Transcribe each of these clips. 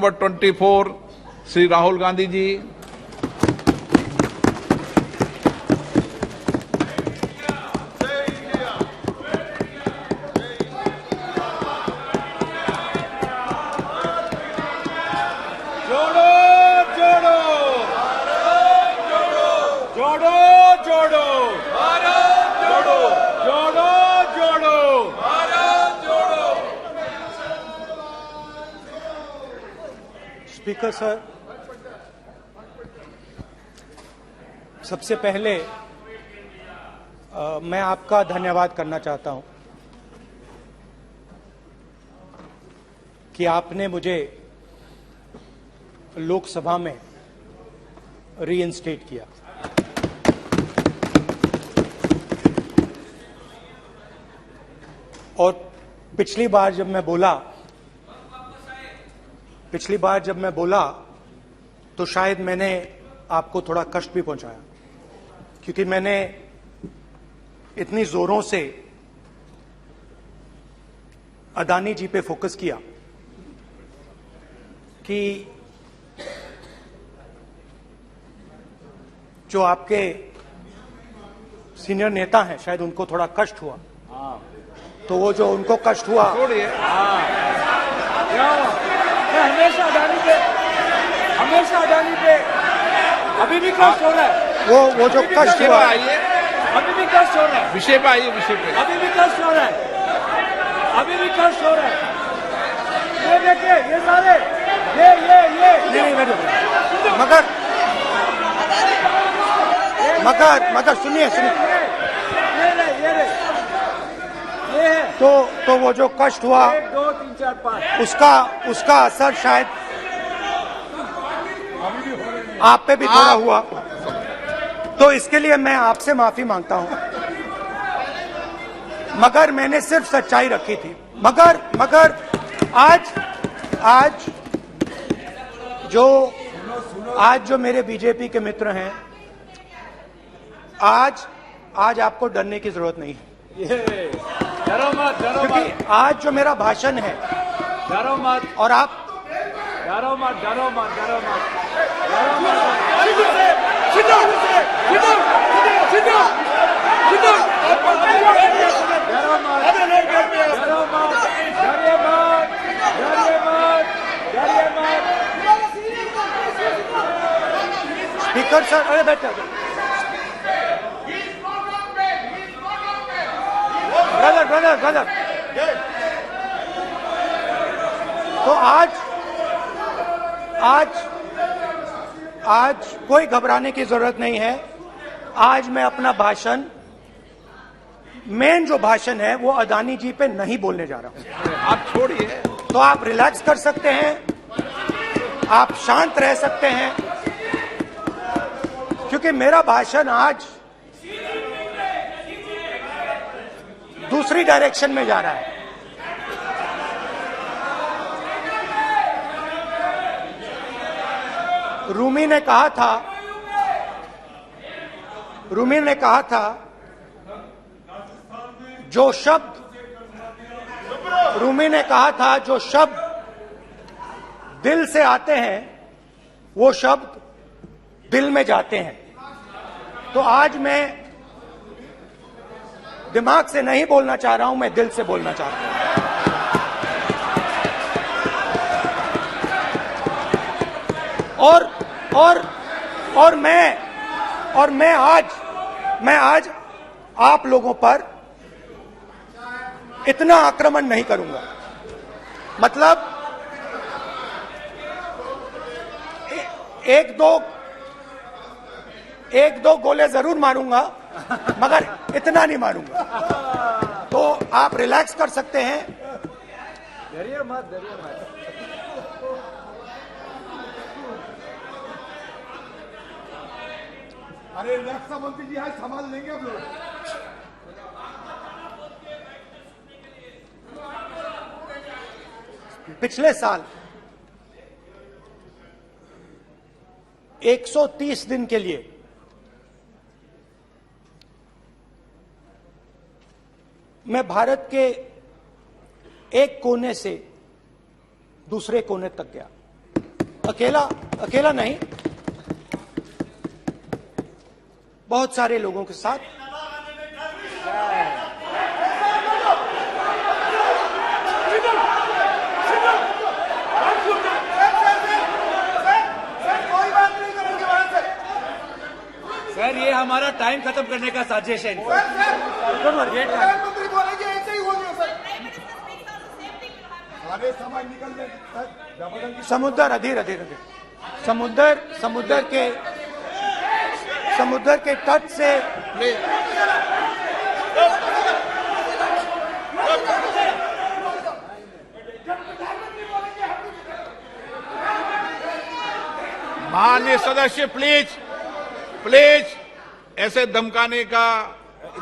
Number 24 Shri Rahul Gandhi ji. जोड़ो जोड़ो जोड़ो जोड़ो भारत जोड़ो जोड़ो जोड़ो भारत जोड़ो। स्पीकर सर, सबसे पहले मैं आपका धन्यवाद करना चाहता हूं कि आपने मुझे लोकसभा में रीइंस्टेट किया। और पिछली बार जब मैं बोला तो शायद मैंने आपको थोड़ा कष्ट भी पहुंचाया, क्योंकि मैंने इतनी जोरों से अदानी जी पे फोकस किया कि जो आपके सीनियर नेता हैं शायद उनको थोड़ा कष्ट हुआ। तो वो जो उनको कष्ट हुआ, हमेशा अडानी पे अभी भी कष्ट हो रहा है। वो जो कष्ट हुआ, अभी भी कष्ट हो रहा है। विषय पे आइए, विषय पे। अभी भी कष्ट हो रहा है। अभी भी कष्ट हो रहा है। ये देखिए, ये सारे नहीं मगर सुनिए ये है। तो वो जो कष्ट हुआ 1 2 3 4 5 उसका असर शायद आप पे भी थोड़ा हुआ। तो इसके लिए मैं आपसे माफी मांगता हूं, मगर मैंने सिर्फ सच्चाई रखी थी। मगर आज जो मेरे बीजेपी के मित्र हैं, आज आपको डरने की जरूरत नहीं है, डरो मत क्योंकि आज जो मेरा भाषण है, डरो मत और आप डरो मत स्पीकर सर, अरे बैठे ब्रदर। तो आज कोई घबराने की जरूरत नहीं है। आज मैं अपना भाषण, मेन जो भाषण है वो अदानी जी पे नहीं बोलने जा रहा हूं। आप छोड़िए, तो आप रिलैक्स कर सकते हैं, आप शांत रह सकते हैं, क्योंकि मेरा भाषण आज दूसरी डायरेक्शन में जा रहा है। रूमी ने कहा था जो शब्द दिल से आते हैं वो शब्द दिल में जाते हैं। तो आज मैं दिमाग से नहीं बोलना चाह रहा हूं, मैं दिल से बोलना चाह रहा हूं। और मैं आज आप लोगों पर इतना आक्रमण नहीं करूंगा। मतलब एक दो गोले जरूर मारूंगा, मगर इतना नहीं मारूंगा। तो आप रिलैक्स कर सकते हैं। डरिए मत अरे रक्षा मंत्री जी, आज संभाल लेंगे आप लोग। पिछले साल 130 दिन के लिए मैं भारत के एक कोने से दूसरे कोने तक गया। अकेला नहीं, बहुत सारे लोगों के साथ सर ये हमारा टाइम खत्म करने का साजिश है इनका। प्रधानमंत्री बोलेंगे ऐसे ही होंगे सर। सारे समाज निकल गए सर, जबरदस्ती समुद्र अधीर समुद्र के तट से माननीय सदस्य प्लीज प्लीज ऐसे धमकाने का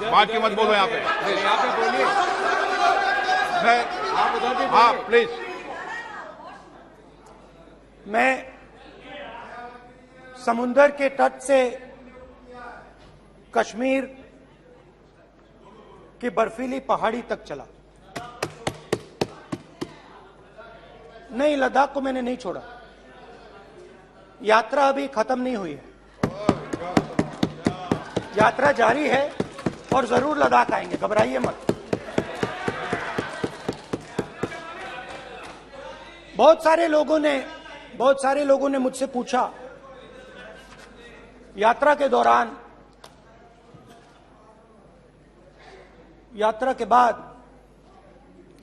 बात की मत बोलो यहाँ पे। यहाँ पे बोलिए, आप उधर भी हाँ बोलिए। प्लीज। मैं समुद्र के तट से कश्मीर की बर्फीली पहाड़ी तक चला। नहीं, लद्दाख को मैंने नहीं छोड़ा। यात्रा अभी खत्म नहीं हुई है, यात्रा जारी है और जरूर लद्दाख आएंगे, घबराइए मत। बहुत सारे लोगों ने मुझसे पूछा यात्रा के दौरान, यात्रा के बाद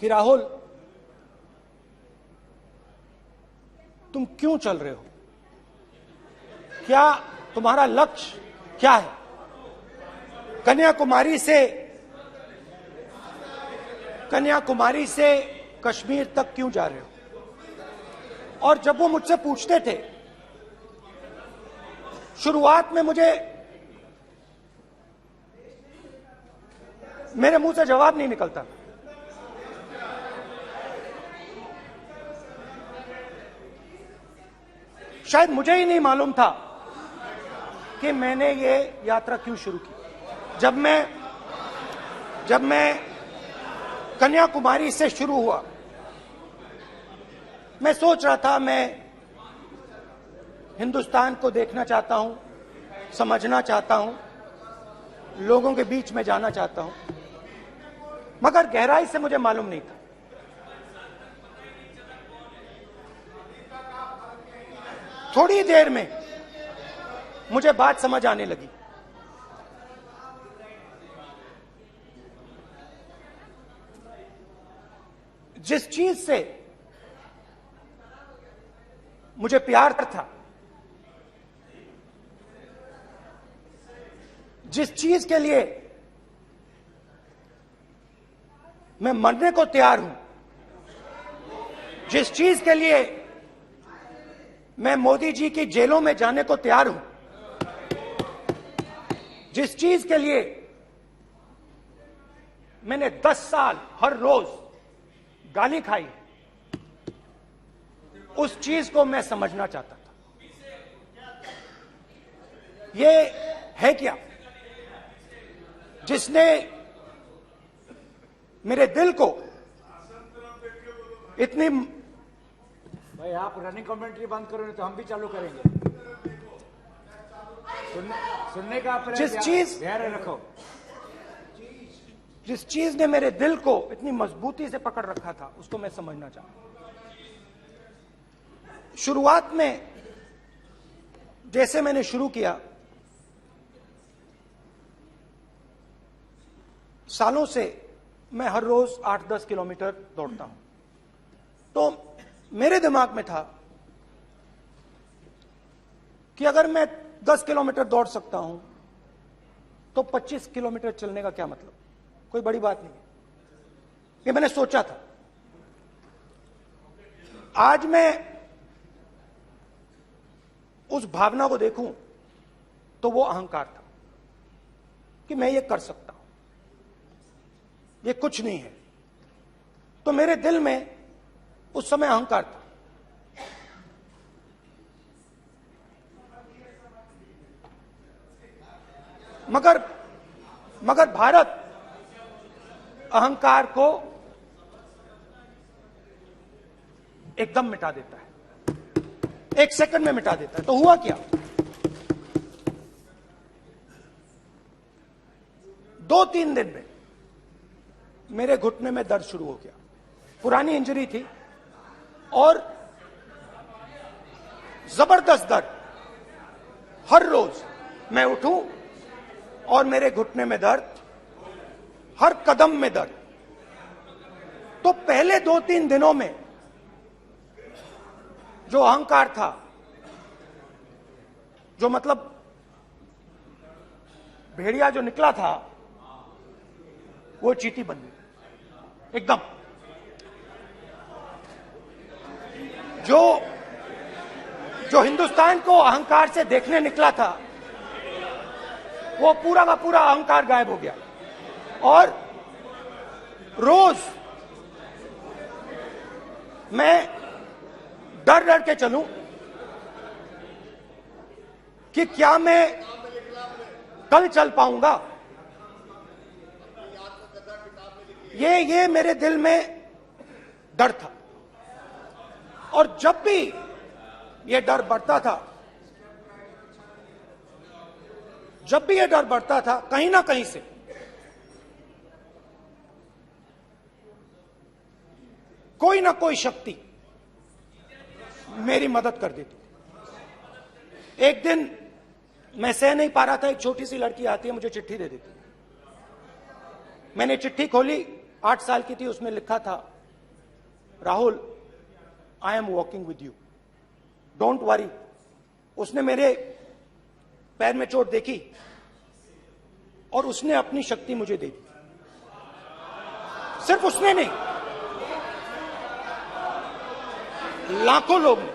कि राहुल तुम क्यों चल रहे हो, क्या तुम्हारा लक्ष्य क्या है, कन्याकुमारी से कश्मीर तक क्यों जा रहे हो। और जब वो मुझसे पूछते थे, शुरुआत में मेरे मुंह से जवाब नहीं निकलता। शायद मुझे ही नहीं मालूम था कि मैंने ये यात्रा क्यों शुरू की। जब मैं कन्याकुमारी से शुरू हुआ, मैं सोच रहा था मैं हिंदुस्तान को देखना चाहता हूं, समझना चाहता हूं, लोगों के बीच में जाना चाहता हूं, मगर गहराई से मुझे मालूम नहीं था। थोड़ी देर में मुझे बात समझ आने लगी। जिस चीज से मुझे प्यार था, जिस चीज के लिए मैं मरने को तैयार हूं, जिस चीज के लिए मैं मोदी जी की जेलों में जाने को तैयार हूं, जिस चीज के लिए मैंने 10 साल हर रोज गाली खाई, उस चीज को मैं समझना चाहता था। ये है क्या जिसने मेरे दिल को इतनी, भाई आप रनिंग कमेंट्री बंद करो नहीं तो हम भी चालू करेंगे। सुनने का आप धैर्य रखो। जिस चीज ने मेरे दिल को इतनी मजबूती से पकड़ रखा था, उसको मैं समझना चाहता। शुरुआत में जैसे मैंने शुरू किया, सालों से मैं हर रोज 8-10 किलोमीटर दौड़ता हूं, तो मेरे दिमाग में था कि अगर मैं 10 किलोमीटर दौड़ सकता हूं तो 25 किलोमीटर चलने का क्या मतलब, कोई बड़ी बात नहीं। ये मैंने सोचा था। आज मैं उस भावना को देखूं तो वो अहंकार था कि मैं ये कर सकता हूं, ये कुछ नहीं है। तो मेरे दिल में उस समय अहंकार था। मगर भारत अहंकार को एकदम मिटा देता है, 1 सेकंड में मिटा देता है। तो हुआ क्या, 2-3 दिन में मेरे घुटने में दर्द शुरू हो गया। पुरानी इंजरी थी और जबरदस्त दर्द। हर रोज मैं उठूं और मेरे घुटने में दर्द, हर कदम में दर्द। तो पहले 2-3 दिनों में जो अहंकार था, जो मतलब भेड़िया जो निकला था, वो चींटी बन गई एकदम। जो हिंदुस्तान को अहंकार से देखने निकला था, वो पूरा का पूरा अहंकार गायब हो गया। और रोज मैं डर डर के चलूं कि क्या मैं कल चल पाऊंगा। ये मेरे दिल में डर था। और जब भी ये डर बढ़ता था, कहीं ना कहीं से कोई ना कोई शक्ति मेरी मदद कर देती। एक दिन मैं सह नहीं पा रहा था, एक छोटी सी लड़की आती है, मुझे चिट्ठी दे देती। मैंने चिट्ठी खोली, 8 साल की थी, उसमें लिखा था, Rahul, I am walking with you, don't worry. उसने मेरे पैर में चोट देखी और उसने अपनी शक्ति मुझे दे दी। सिर्फ उसने नहीं, लाखों लोग ने।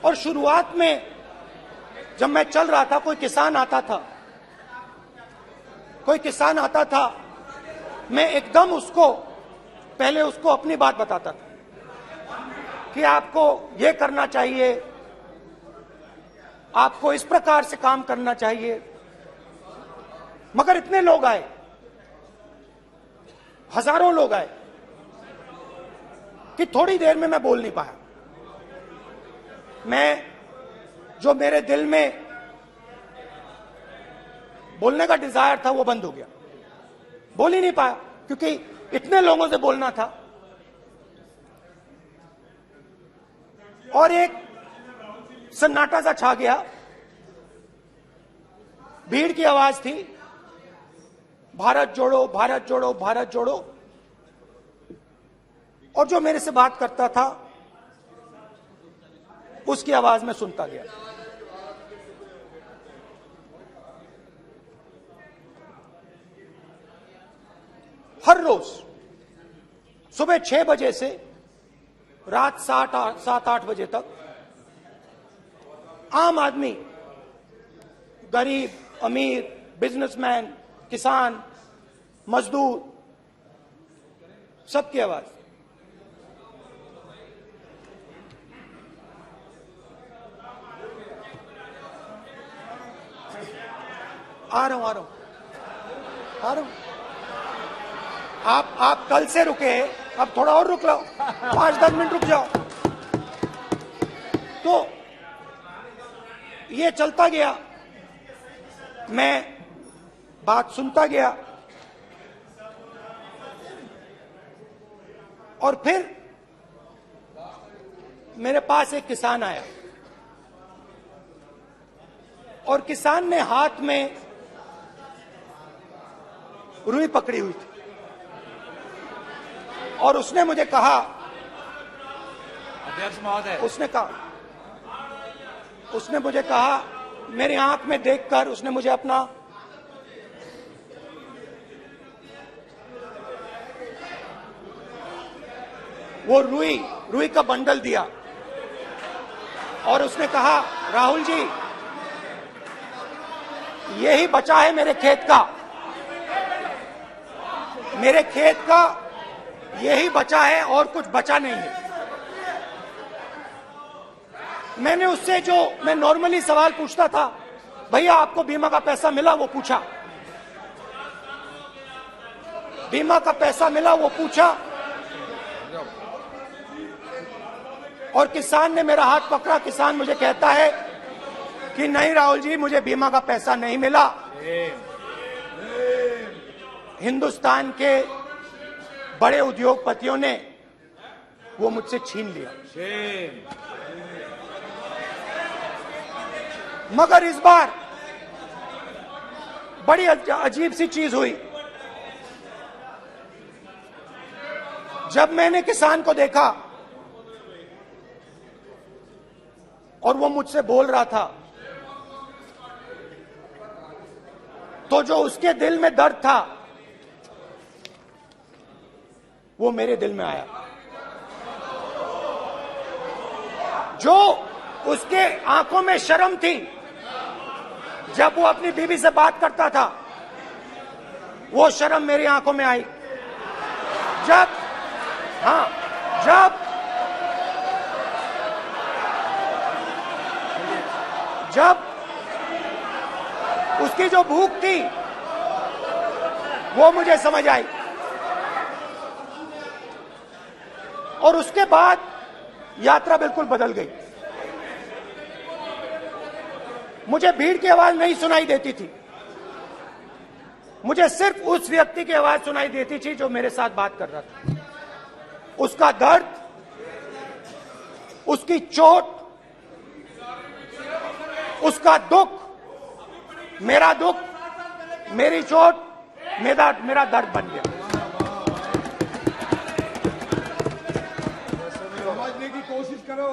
और शुरुआत में जब मैं चल रहा था, कोई किसान आता था, मैं एकदम पहले उसको अपनी बात बताता था कि आपको ये करना चाहिए, आपको इस प्रकार से काम करना चाहिए। मगर इतने लोग आए, हजारों लोग आए, कि थोड़ी देर में मैं बोल नहीं पाया। जो मेरे दिल में बोलने का डिजायर था, वो बंद हो गया। बोल ही नहीं पाया, क्योंकि इतने लोगों से बोलना था। और एक सन्नाटा सा छा गया, भीड़ की आवाज थी, भारत जोड़ो, भारत जोड़ो, भारत जोड़ो। और जो मेरे से बात करता था, उसकी आवाज में सुनता गया। हर रोज सुबह 6 बजे से रात 7-8 बजे तक आम आदमी, गरीब, अमीर, बिजनेसमैन, किसान, मजदूर, सबकी आवाज। आ रहा हूं। आप कल से रुके, अब थोड़ा और रुक लो, 5-10 मिनट रुक जाओ। तो ये चलता गया, मैं बात सुनता गया। और फिर मेरे पास एक किसान आया, और किसान ने हाथ में रुई पकड़ी हुई थी, और उसने मुझे कहा, अध्यक्ष महोदय, उसने मुझे कहा, मेरी आंख में देखकर उसने मुझे अपना वो रुई का बंडल दिया, और उसने कहा, राहुल जी, यही बचा है मेरे खेत का, यही बचा है, और कुछ बचा नहीं है। मैंने उससे, जो मैं नॉर्मली सवाल पूछता था, भैया आपको बीमा का पैसा मिला, वो पूछा। बीमा का पैसा मिला, वो पूछा। और किसान ने मेरा हाथ पकड़ा। किसान मुझे कहता है कि नहीं राहुल जी, मुझे बीमा का पैसा नहीं मिला। हिंदुस्तान के बड़े उद्योगपतियों ने वो मुझसे छीन लिया। मगर इस बार बड़ी अजीब सी चीज हुई। जब मैंने किसान को देखा और वो मुझसे बोल रहा था, तो जो उसके दिल में दर्द था वो मेरे दिल में आया। जो उसके आंखों में शर्म थी जब वो अपनी बीवी से बात करता था, वो शर्म मेरी आंखों में आई। जब उसकी जो भूख थी वो मुझे समझ आई। और उसके बाद यात्रा बिल्कुल बदल गई। मुझे भीड़ की आवाज नहीं सुनाई देती थी, मुझे सिर्फ उस व्यक्ति की आवाज सुनाई देती थी जो मेरे साथ बात कर रहा था। उसका दर्द, उसकी चोट, उसका दुख, मेरा दुख, मेरी चोट, मेरा दर्द बन गया। समझने की कोशिश करो।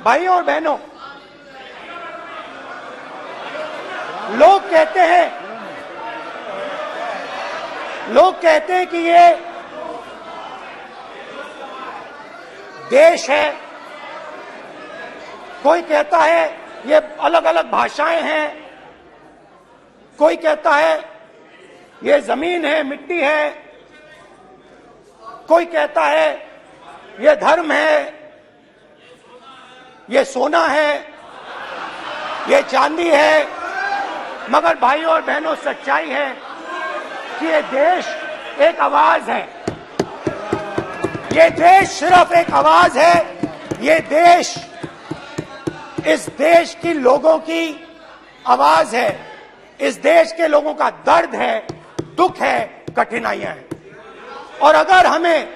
भाइयों और बहनों, लोग कहते हैं कि ये देश है, कोई कहता है ये अलग अलग भाषाएं हैं, कोई कहता है ये जमीन है, मिट्टी है, कोई कहता है ये धर्म है, ये सोना है, ये चांदी है। मगर भाइयों और बहनों, सच्चाई है कि ये देश एक आवाज है। ये देश सिर्फ एक आवाज है। ये देश, इस देश की लोगों की आवाज है। इस देश के लोगों का दर्द है, दुख है, कठिनाइयां हैं। और अगर हमें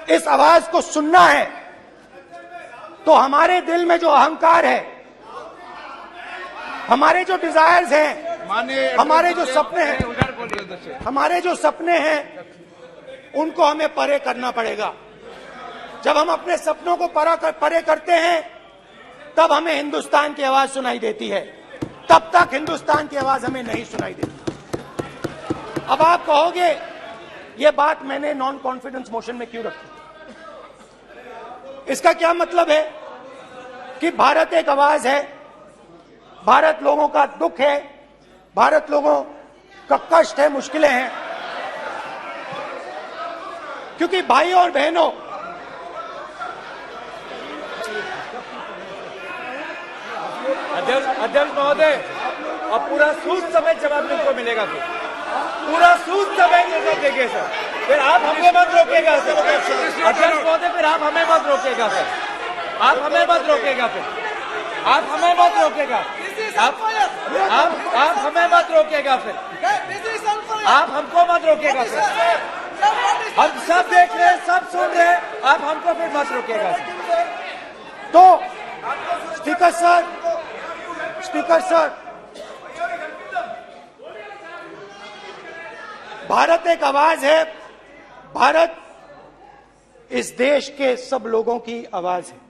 इस आवाज को सुनना है तो हमारे दिल में जो अहंकार है, हमारे जो डिजायर्स हैं, हमारे जो सपने हैं, हमारे जो सपने हैं, उनको हमें परे करना पड़ेगा। जब हम अपने सपनों को परे करते हैं तब हमें हिंदुस्तान की आवाज सुनाई देती है। तब तक हिंदुस्तान की आवाज हमें नहीं सुनाई देती। अब आप कहोगे ये बात मैंने नॉन कॉन्फिडेंस मोशन में क्यों रखी? इसका क्या मतलब है कि भारत एक आवाज है, भारत लोगों का दुख है, भारत लोगों का कष्ट है, मुश्किलें हैं। क्योंकि भाइयों और बहनों, अध्यक्ष महोदय, अब पूरा सूद समेत जवाब तुमको मिलेगा। फिर पूरा सूद समेत जवाब देंगे सर। फिर आप हमें मत रोकेगा सर। अध्यक्ष महोदय, फिर आप हमें मत रोकेगा सर। आप हमें मत रोकेगा। फिर आप हमें मत रोकेगा। आप हमें मत रोकेगा। फिर आप हमको मत रोकेगा सर। हम सब देख रहे हैं, सब सुन रहे हैं, आप हमको फिर मत रोकेगा सर। तो स्पीकर सर, भारत एक आवाज है। भारत इस देश के सब लोगों की आवाज है।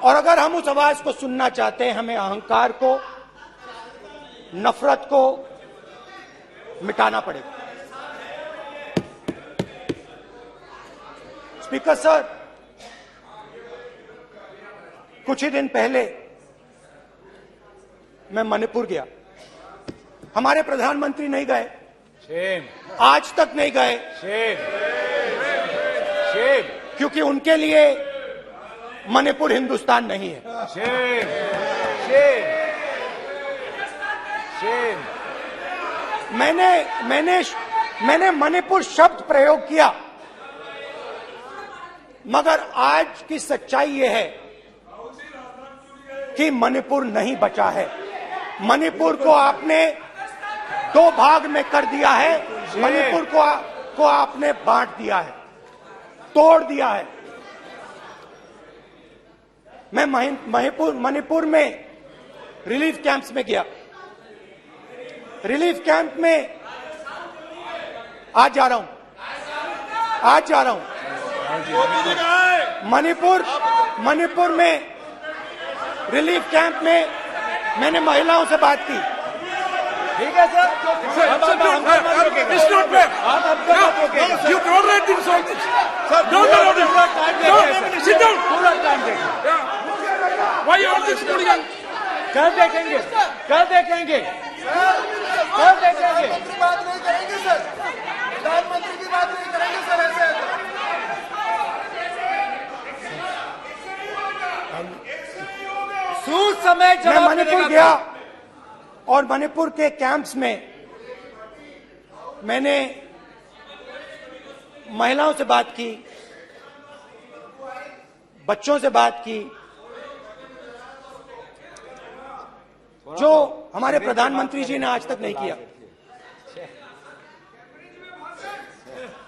और अगर हम उस आवाज को सुनना चाहते हैं, हमें अहंकार को, नफरत को मिटाना पड़ेगा। स्पीकर सर, कुछ ही दिन पहले मैं मणिपुर गया। हमारे प्रधानमंत्री नहीं गए, आज तक नहीं गए, क्योंकि उनके लिए मणिपुर हिंदुस्तान नहीं है। मैंने मणिपुर शब्द प्रयोग किया, मगर आज की सच्चाई यह है कि मणिपुर नहीं बचा है। मणिपुर को आपने दो भाग में कर दिया है। मणिपुर को आपने बांट दिया है, तोड़ दिया है। मैं मणिपुर में रिलीफ कैंप्स में गया। रिलीफ कैंप में आज जा रहा हूं। मणिपुर में रिलीफ कैंप में मैंने महिलाओं से बात की। ठीक है सर, अब आप मत रोकेंगे। It's not fair. आप हमको मत रोकेंगे। You tolerate this all this. Sir, Don't allow this. पूरा टाइम No, देखेंगे। sit down. पूरा टाइम देखेंगे। Yeah. Why all this hooligan? कल देखेंगे। प्रधानमंत्री की बात नहीं करेंगे सर, प्रधानमंत्री की बात नहीं करेंगे सर ऐसे। सूद समय मैं जवाब मणिपुर मिलेगा। गया और मणिपुर के कैंप्स में मैंने महिलाओं से बात की, बच्चों से बात की, जो हमारे प्रधानमंत्री जी ने आज तक नहीं किया।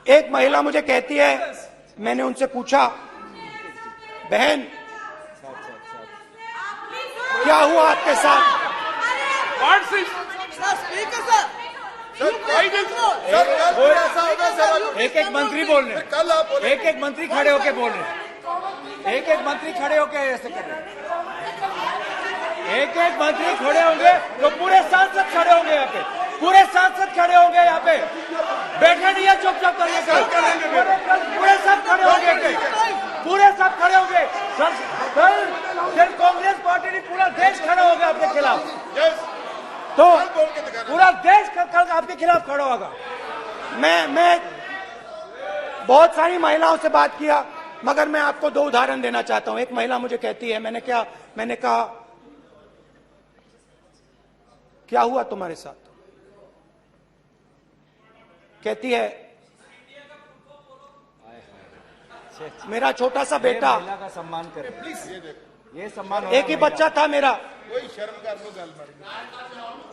एक महिला मुझे कहती है, मैंने उनसे पूछा, बहन क्या हुआ आपके साथ? What's this? कल ऐसा होगा सर, एक एक मंत्री बोल रहे हैं। कल आप बोले एक एक मंत्री खड़े होके बोल रहे हैं। एक एक मंत्री खड़े होके ऐसे कर रहे हैं। एक एक मंत्री खड़े होंगे तो पूरे सांसद खड़े होंगे यहाँ पे। पूरे सांसद खड़े होंगे यहाँ पे। बैठे नहीं है चुपचाप करिए। पूरे सब खड़े होंगे। पूरे सब खड़े होंगे। कल कांग्रेस पार्टी ने पूरा देश खड़ा होगा आपके खिलाफ। तो पूरा देश कल आपके खिलाफ खड़ा होगा। मैं बहुत सारी महिलाओं से बात किया, मगर मैं आपको दो उदाहरण देना चाहता हूं। एक महिला मुझे कहती है, मैंने कहा क्या हुआ तुम्हारे साथ? कहती है, मेरा छोटा सा बेटा, महिला का सम्मान करें प्लीज। ये सम्मान एक ही बच्चा था मेरा, कोई शर्म कर लो गल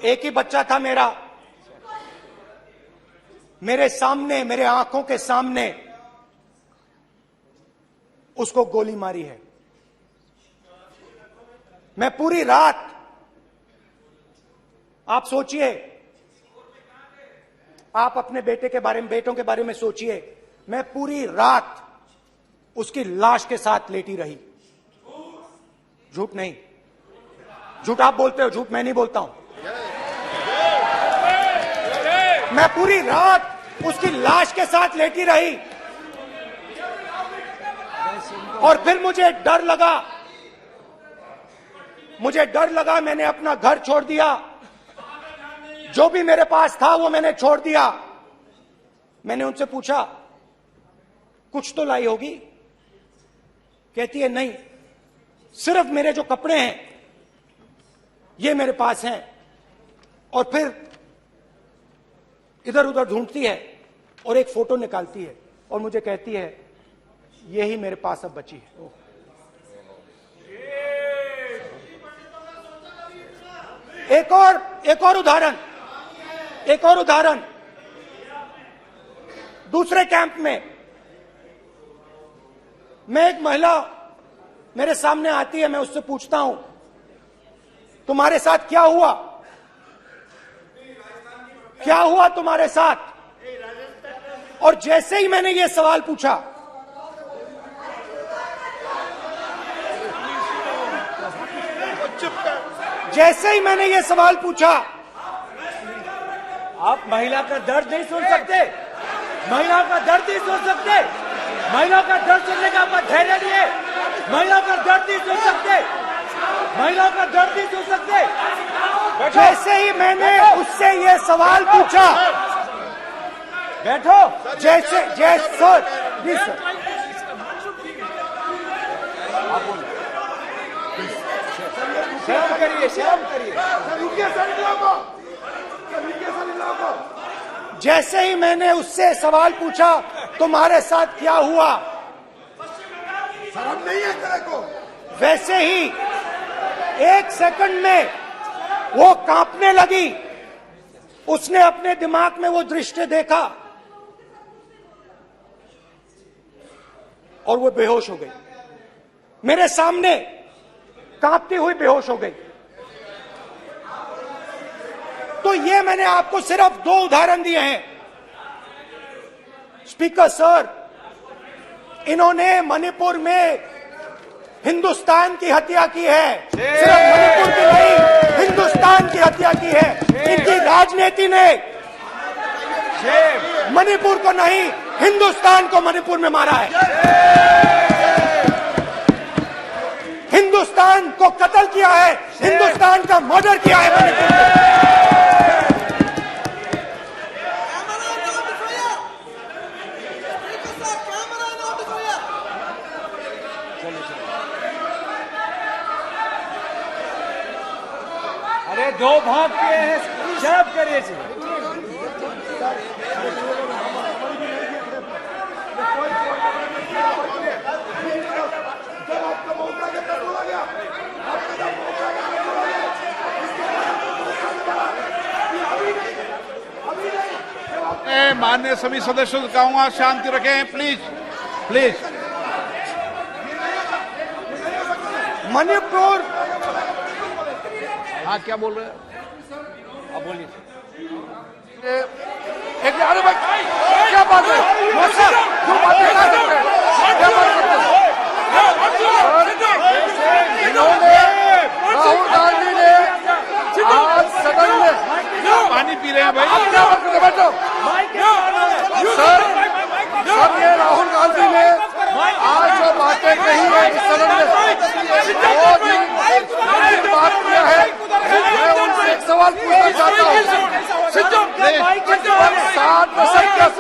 एक ही बच्चा था मेरा, मेरे सामने, मेरे आंखों के सामने उसको गोली मारी है। मैं पूरी रात, आप सोचिए, आप अपने बेटों के बारे में सोचिए, मैं पूरी रात उसकी लाश के साथ लेटी रही। झूठ नहीं, झूठ आप बोलते हो, झूठ मैं नहीं बोलता हूं। मैं पूरी रात उसकी लाश के साथ लेटी रही और फिर मुझे डर लगा, मैंने अपना घर छोड़ दिया, जो भी मेरे पास था वो मैंने छोड़ दिया। मैंने उनसे पूछा, कुछ तो लाई होगी? कहती है, नहीं, सिर्फ मेरे जो कपड़े हैं ये मेरे पास हैं। और फिर इधर उधर ढूंढती है और एक फोटो निकालती है और मुझे कहती है, यही मेरे पास अब बची है। एक और उदाहरण, दूसरे कैंप में मैं, एक महिला मेरे सामने आती है, मैं उससे पूछता हूं, तुम्हारे साथ क्या हुआ? क्या हुआ तुम्हारे साथ? और जैसे ही मैंने ये सवाल पूछा, जैसे ही मैंने ये सवाल पूछा, आप महिला का दर्द नहीं सुन सकते? महिला का दर्द नहीं सुन सकते? महिला का दर्द सुनने का आपका धैर्य नहीं है? महिला का दर्द नहीं सुन सकते? महिला का दर्द नहीं सुन सकते? जैसे ही मैंने उससे ये सवाल पूछा, बैठो। जैसे सर, प्लीज सर, शर्म करिए, शर्म करिए। जैसे ही मैंने उससे सवाल पूछा तुम्हारे साथ क्या हुआ, शर्म नहीं है तेरे को? वैसे ही 1 सेकंड में वो कांपने लगी। उसने अपने दिमाग में वो दृश्य देखा और वो बेहोश हो गई। मेरे सामने कांपती हुई बेहोश हो गई। तो ये मैंने आपको सिर्फ 2 उदाहरण दिए हैं। स्पीकर सर, इन्होंने मणिपुर में हिंदुस्तान की हत्या की है। सिर्फ मणिपुर की नहीं, हिंदुस्तान की हत्या की है। इनकी राजनीति ने मणिपुर को नहीं, हिंदुस्तान को मणिपुर में मारा है। हिंदुस्तान को कत्ल किया है, हिंदुस्तान का मर्डर किया है मणिपुर में। अरे 2 भाग किए हैं, शर्म करिए जी। माननीय सभी सदस्यों से कहूंगा शांति रखें, प्लीज प्लीज। मणिपुर, हाँ क्या बोल रहे हैं? अब बोलिए। एक अरे भाई क्या बात है? जो बातें कर सकते हैं क्या बात करते हैं? इन्होंने राहुल गांधी ने आज सदन में पानी पी रहे हैं भाई। आप क्या बात करते? बैठो सर। सर ये राहुल गांधी ने आज जो बातें कही है इस सदन में बहुत ही बात किया है। मैं उनसे एक सवाल पूछना चाहता हूँ। 7 दशक तक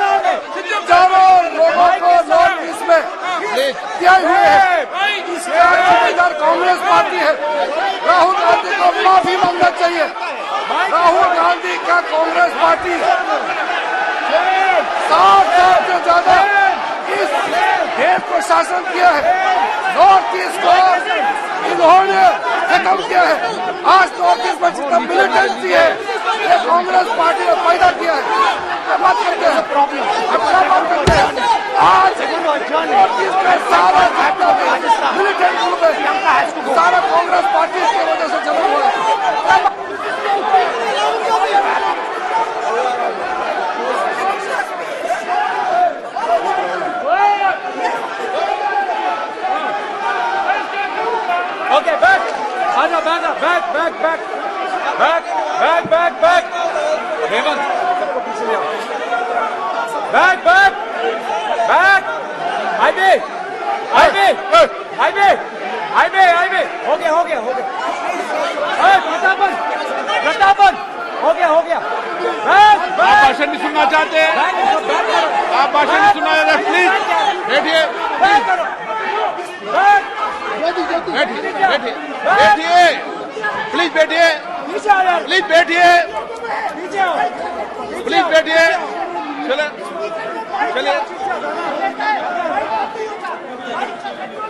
चारों लोगों को नॉर्थ ईस्ट में किए हुए हैं, इसका जिम्मेदार कांग्रेस पार्टी है। राहुल गांधी को माफी मांगना चाहिए। राहुल गांधी का कांग्रेस पार्टी 7 साल से ज्यादा इस देश को शासन किया है। नॉर्थ ईस्ट को इन्होंने खत्म किया है। आज नॉर्थ ईस्ट में जितना मिलिटेंसी है ये कांग्रेस पार्टी ने पैदा किया है। क्या बात करते हैं? अब क्या बात करते हैं? आज नॉर्थ ईस्ट में सारा मिलिटेंट ग्रुप है, सारा कांग्रेस पार्टी की वजह से चला हुआ है। ओके बैक, आजा back back back back back back back Hemant सबको पीछे ले आओ। Back back back highway highway highway highway highway हो गया प्रतापन प्रतापन हो गया बैक आप बैक भाषण नहीं सुनना चाहते हैं? आप भाषण नहीं सुनना चाहते? प्लीज बैठिए, बैक करो बैक बैठिए बैठिए बैठिए, प्लीज बैठिए, नीचे आओ यार, प्लीज बैठिए, नीचे आओ प्लीज बैठिए। चले चलिए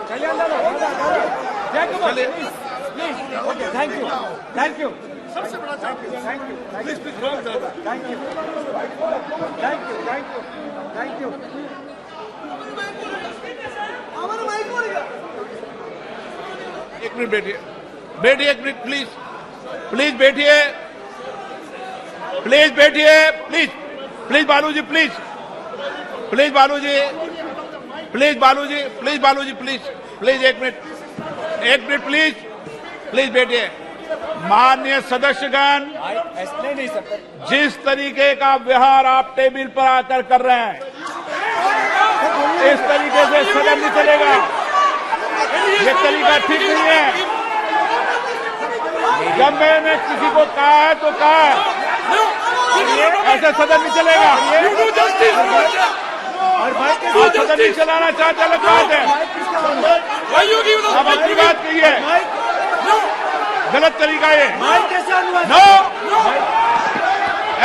चलिए अंदर जय कुमार चलिए। प्लीज ओके थैंक यू सबसे बड़ा thank you please thank you हमारा माइक बोल गया। 1 मिनट बैठिए, बैठिए 1 मिनट प्लीज, प्लीज बैठिए, प्लीज बैठिए, please please Baluji, please please Baluji, please Baluji, please Baluji, please please 1 minute please please बैठिए। माननीय सदस्यगण, ऐसे नहीं सकते। जिस तरीके का व्यवहार आप टेबल पर आकर कर रहे हैं इस तरीके से सदन नहीं चलेगा। ये तरीका ठीक नहीं है। जब मैंने किसी को कहा है तो कहा है, ऐसे सदन नहीं चलेगा। आप सदन नहीं चलाना चाहते, अलग बात है। अब अपनी बात कहिए, गलत तरीका है। नो,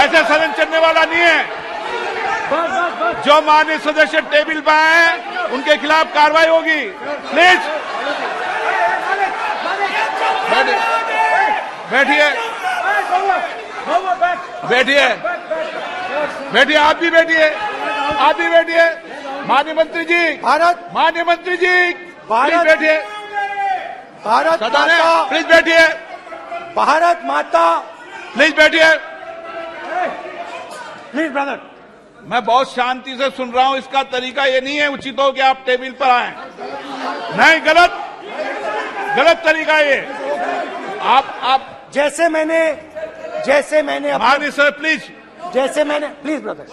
ऐसे सदन चलने वाला नहीं है। जो माननीय सदस्य टेबल पर आए उनके खिलाफ कार्रवाई होगी। प्लीज बैठिए, बैठिए, बैठिए, आप भी बैठिए, आप भी बैठिए। माननीय मंत्री जी, माननीय मंत्री जी, प्लीज बैठिए। भारत सदन है, माता, प्लीज बैठिए, भारत माता, प्लीज बैठिए। Please brother. मैं बहुत शांति से सुन रहा हूं, इसका तरीका ये नहीं है उचित हो कि आप टेबल पर आए। नहीं, गलत, गलत तरीका ये। आप जैसे मैंने माननीय sir please, please brother,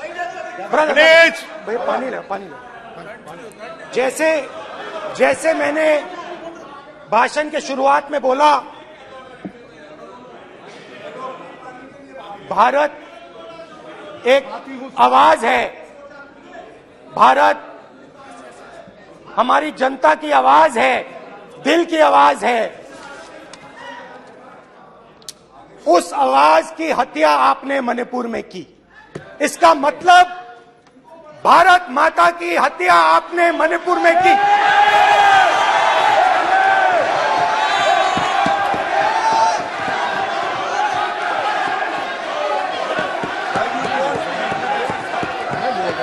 please, भैया पानी लो। जैसे मैंने भाषण के शुरुआत में बोला, भारत एक आवाज है, भारत हमारी जनता की आवाज है, दिल की आवाज है। उस आवाज की हत्या आपने मणिपुर में की। इसका मतलब भारत माता की हत्या आपने मणिपुर में की।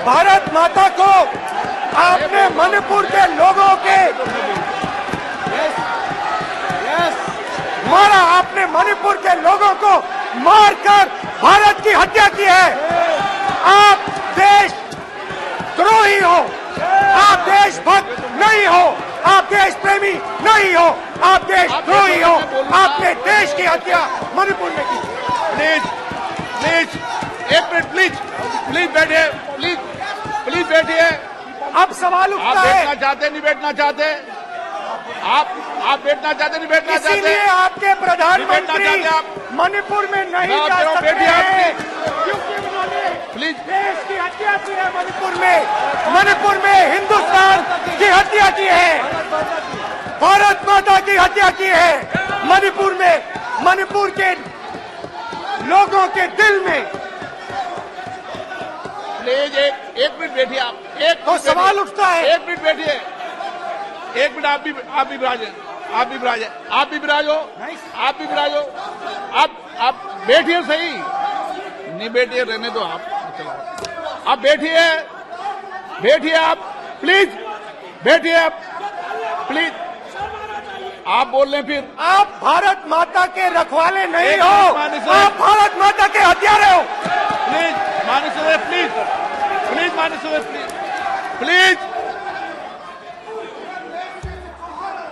भारत माता को आपने मणिपुर के लोगों के मारा, आपने मणिपुर के लोगों को मारकर भारत की हत्या की है। आप देशद्रोही हो, आप देशभक्त नहीं हो, आप देश प्रेमी नहीं हो, आप देशद्रोही हो। आपने देश की हत्या मणिपुर में की। प्लीज, प्लीज, एक मिनट, प्लीज, प्लीज बैठिए, प्लीज, प्लीज बैठिए। अब सवाल आप उठता है, बैठना चाहते नहीं बैठना चाहते, आप बैठना चाहते नहीं बैठना चाहते, इसीलिए आपके प्रधानमंत्री चाहते आप। मणिपुर में नहीं मैं जा कह रहा हूं, सकते बैठिए आप, हैं, क्योंकि उन्होंने प्लीज। देश की हत्या की है। मणिपुर में हिंदुस्तान की हत्या की है, भारत माता की हत्या की है। मणिपुर के लोगों के दिल में। प्लीज एक मिनट बैठिए आप, तो सवाल उठता है, एक मिनट बैठिए, एक मिनट। आप भी विराजे, आप भी विराजे, आप भी विराजो, आप भी विराजो। आप बैठिए सही, नहीं बैठिए रहने दो आप, आप बैठिए, बैठिए आप, प्लीज बैठिए आप, प्लीज। आप बोल रहे फिर, आप भारत माता के रखवाले नहीं एक हो, मिनट माननीय सर। आप भारत माता के हत्यारे हो। प्लीज माननीय सदस्य, प्लीज, प्लीज माननीय सदस्य, please, please,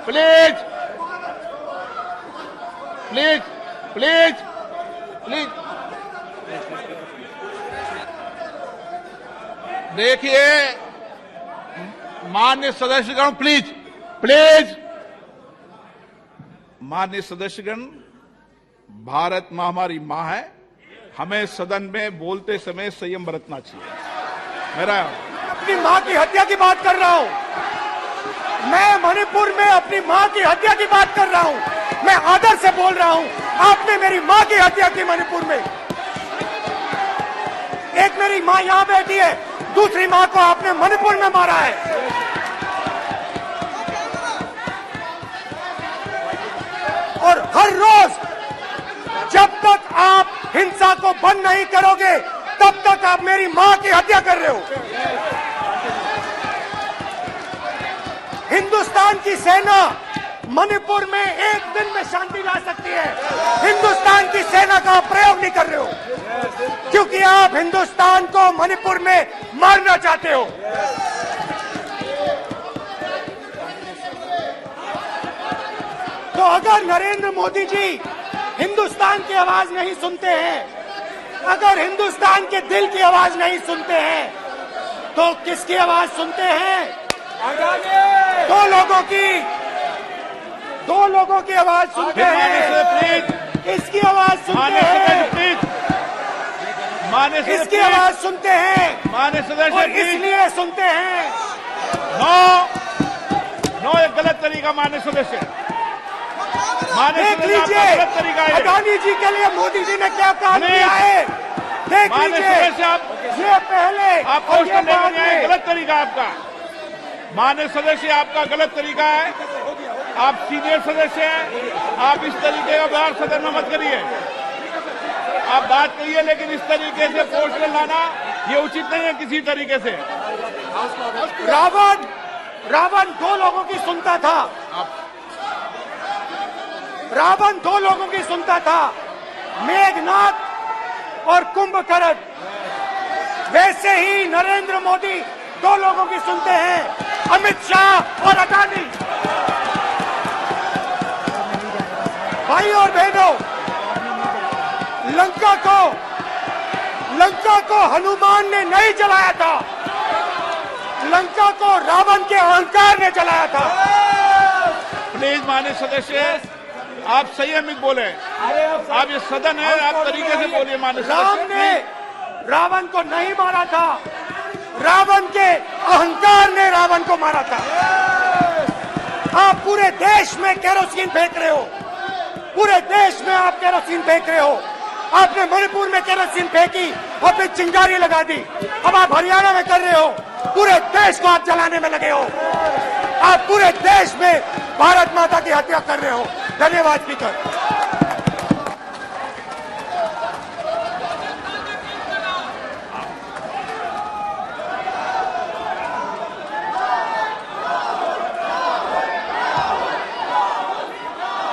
please, please, please, please. देखिए माननीय सदस्यगण, प्लीज, प्लीज, माननीय सदस्यगण, भारत मां हमारी मां है, हमें सदन में बोलते समय संयम बरतना चाहिए। मेरा अपनी मां की हत्या की बात कर रहा हूं, मैं मणिपुर में अपनी मां की हत्या की बात कर रहा हूं, मैं आदर से बोल रहा हूं। आपने मेरी मां की हत्या की मणिपुर में। एक मेरी मां यहां बैठी है, दूसरी मां को आपने मणिपुर में मारा है। और हर रोज जब तक आप हिंसा को बंद नहीं करोगे, तब तक आप मेरी मां की हत्या कर रहे हो। हिंदुस्तान की सेना मणिपुर में एक दिन में शांति ला सकती है। हिंदुस्तान की सेना का प्रयोग नहीं कर रहे हो, क्योंकि आप हिंदुस्तान को मणिपुर में मारना चाहते हो। तो अगर नरेंद्र मोदी जी हिंदुस्तान की आवाज नहीं सुनते हैं, अगर हिंदुस्तान के दिल की आवाज नहीं सुनते हैं, तो किसकी आवाज सुनते हैं? दो लोगों की आवाज सुनते हैं, इसकी आवाज सुनते हैं, इसकी आवाज सुनते हैं, माननीय सदस्य, और इसलिए सुनते हैं। नो, ये गलत तरीका माननीय सदस्य, देख लीजिए गलत तरीका है। अडानी जी के लिए मोदी जी ने क्या काम किया है। देख माननीय लीजिए, सदस्य आप ये पहले आप और क्वेश्चन ये लेकर बाद नहीं आए, में। गलत तरीका आपका। माननीय सदस्य आपका गलत तरीका है। आप सीनियर सदस्य हैं, आप इस तरीके का व्यवहार सदन में मत करिए। आप बात करिए, लेकिन इस तरीके से पोस्टर लाना ये उचित नहीं है किसी तरीके से। रावण दो लोगों की सुनता था। रावण दो लोगों की सुनता था, मेघनाथ और कुंभकर्ण। वैसे ही नरेंद्र मोदी दो लोगों की सुनते हैं, अमित शाह और अडानी। भाई और बहनों, लंका को हनुमान ने नहीं जलाया था, लंका को रावण के अहंकार ने जलाया था। प्लीज माननीय सदस्य आप संयमित बोले। आप ये सदन है, आप तरीके से बोलिए। माननीय राम सदस्य ने रावण को नहीं मारा था, रावण के अहंकार ने रावण को मारा था। आप पूरे देश में केरोसिन फेंक रहे हो, पूरे देश में आप केरोसिन फेंक रहे हो। आपने मणिपुर में केरोसिन फेंकी और फिर चिंगारी लगा दी। अब आप हरियाणा में कर रहे हो, पूरे देश को आप जलाने में लगे हो। आप पूरे देश में भारत माता की हत्या कर रहे हो। धन्यवाद स्पीकर।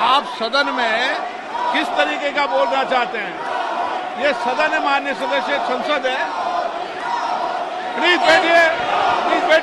आप सदन में किस तरीके का बोलना चाहते हैं? ये सदन है माननीय सदस्य, संसद है। प्लीज बैठिए, प्लीज बैठिए।